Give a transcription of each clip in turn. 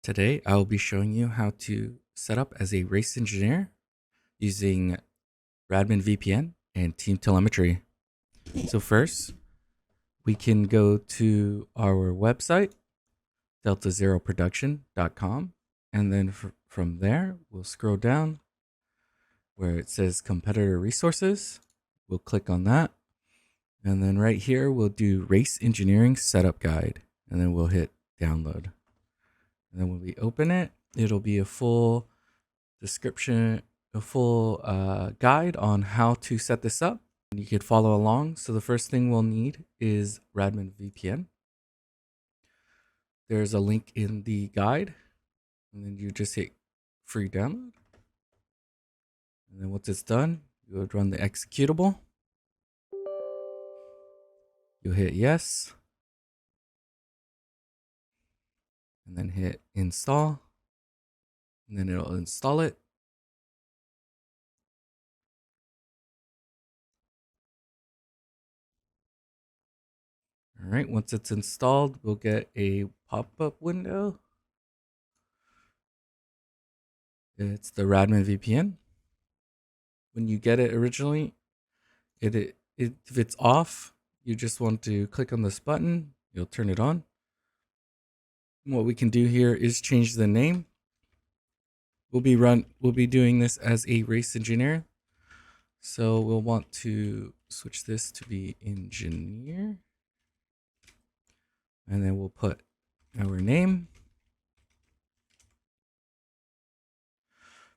Today, I will be showing you how to set up as a race engineer using Radmin VPN and TeamTelemetry. So first, we can go to our website, deltazeroproduction.com, and then from there, we'll scroll down where it says competitor resources. We'll click on that. And then right here, we'll do race engineering setup guide, and then we'll hit download. And then when we open it, it'll be a full description, a full guide on how to set this up. And you could follow along. So the first thing we'll need is Radmin VPN. There's a link in the guide, and then you just hit free download. And then once it's done, you would run the executable. You'll hit yes, and then hit install, and then it'll install it. All right, once it's installed, we'll get a pop-up window. It's the Radmin VPN. When you get it originally, if it's off, you just want to click on this button. You'll turn it on. What we can do here is change the name. We'll be doing this as a race engineer. So we'll want to switch this to be engineer. And then we'll put our name.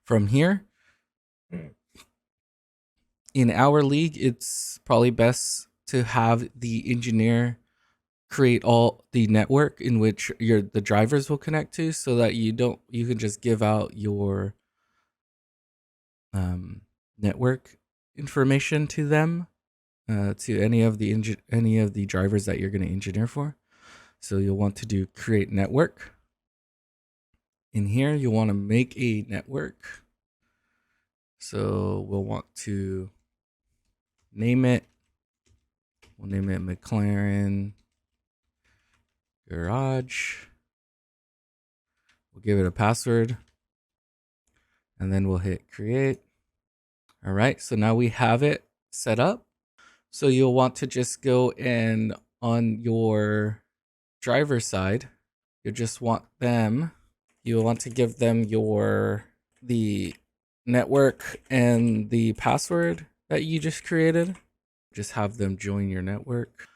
From here, in our league, it's probably best to have the engineer create all the network in which the drivers will connect to, so that you can just give out your network information to them, to any of the drivers that you're going to engineer for. So you'll want to do create network. In here, you'll want to make a network. So we'll want to name it. We'll name it McLaren Garage. We'll give it a password, and then we'll hit create. All right, so now we have it set up. So you'll want to just go and on your driver side, you'll want to give them the network and the password that you just created. Just have them join your network.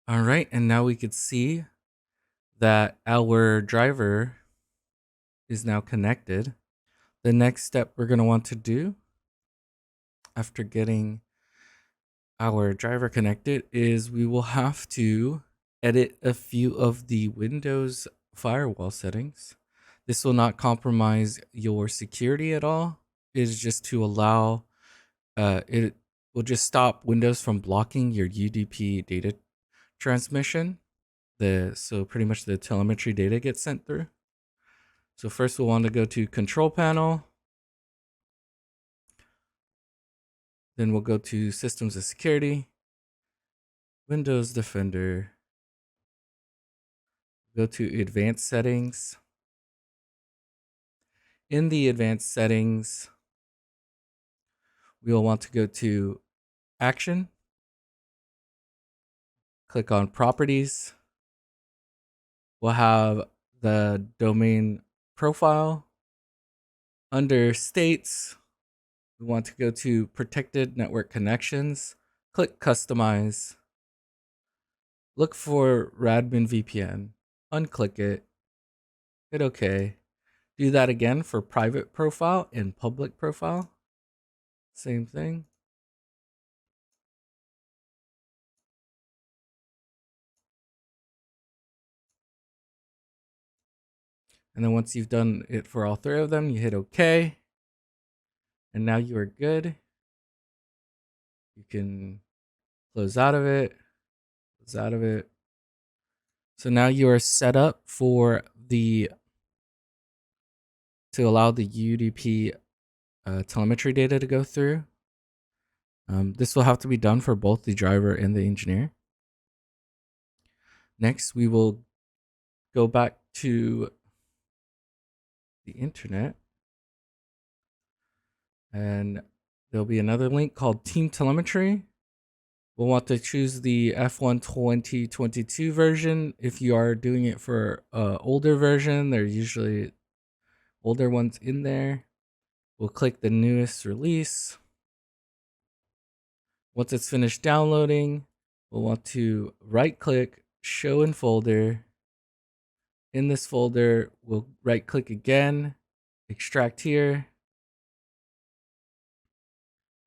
All right, and now we could see that our driver is now connected. The next step we're going to want to do after getting our driver connected is we will have to edit a few of the Windows firewall settings. This will not compromise your security at all. It is just to allow, it will just stop Windows from blocking your UDP data transmission. So pretty much the telemetry data gets sent through. So first we'll want to go to Control Panel. Then we'll go to Systems and Security, Windows Defender. Go to Advanced Settings. In the Advanced Settings, we will want to go to Action. Click on Properties. We'll have the domain profile. Under States, we want to go to Protected Network Connections. Click Customize. Look for Radmin VPN. Unclick it. Hit OK. Do that again for private profile and public profile. Same thing. And then once you've done it for all three of them, you hit OK. And now you are good. You can close out of it. Close out of it. So now you are set up for to allow the UDP telemetry data to go through. This will have to be done for both the driver and the engineer. Next, we will go back to the internet. And there'll be another link called TeamTelemetry. We'll want to choose the F1 2022 version. If you are doing it for an older version, there's usually older ones in there. We'll click the newest release. Once it's finished downloading, we'll want to right click, show in folder. In this folder, we'll right click again, extract here.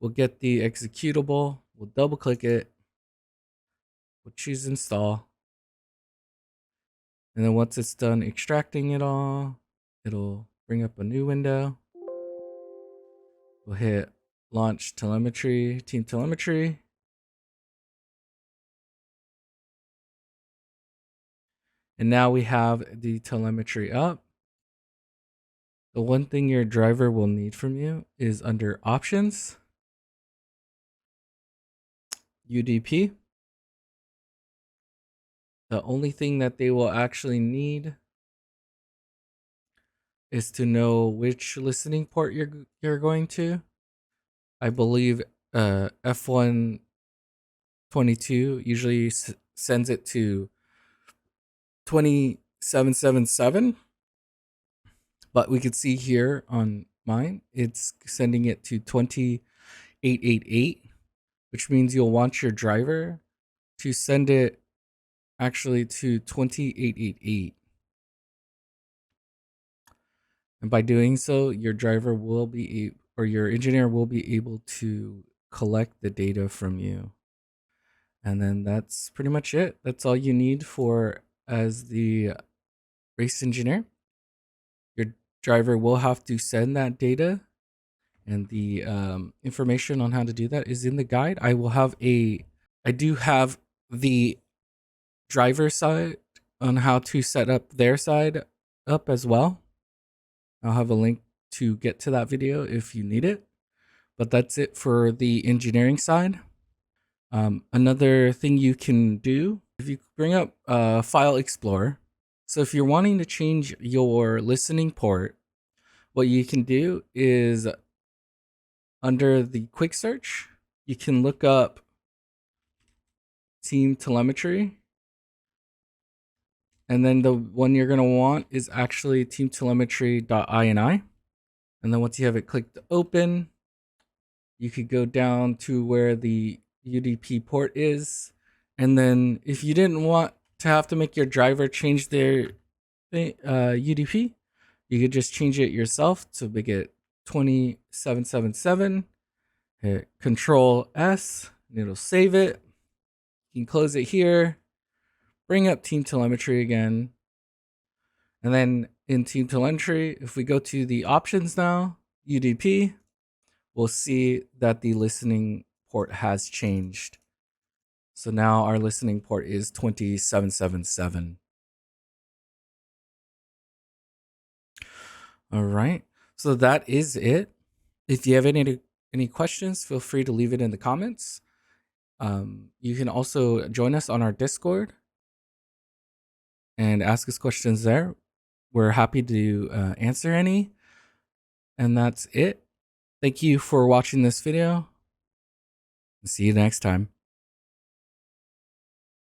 We'll get the executable, we'll double click it, we'll choose install. And then once it's done extracting it all, it'll bring up a new window. We'll hit launch telemetry, TeamTelemetry. And now we have the telemetry up. The one thing your driver will need from you is under options, UDP. The only thing that they will actually need is to know which listening port you're going to. I believe F1 22 usually sends it to 2777, but we could see here on mine it's sending it to 2888, which means you'll want your driver to send it actually to 2888. And by doing so, your driver will be or your engineer will be able to collect the data from you. And then that's pretty much it. That's all you need for as the race engineer. Your driver will have to send that data, and the information on how to do that is in the guide. I do have the driver side on how to set up their side up as well. I'll have a link to get to that video if you need it. But that's it for the engineering side. Another thing you can do, if you bring up File Explorer, so if you're wanting to change your listening port, what you can do is under the quick search, you can look up TeamTelemetry. And then the one you're going to want is actually teamtelemetry.ini. And then once you have it clicked to open, you could go down to where the UDP port is. And then if you didn't want to have to make your driver change their UDP, you could just change it yourself to make it 2777. Hit Control S, and it'll save it. You can close it here. Bring up TeamTelemetry again. And then in TeamTelemetry, if we go to the options now, UDP, we'll see that the listening port has changed. So now our listening port is 2777. All right. So that is it. If you have any questions, feel free to leave it in the comments. You can also join us on our Discord and ask us questions there. We're happy to answer any. And that's it. Thank you for watching this video. See you next time.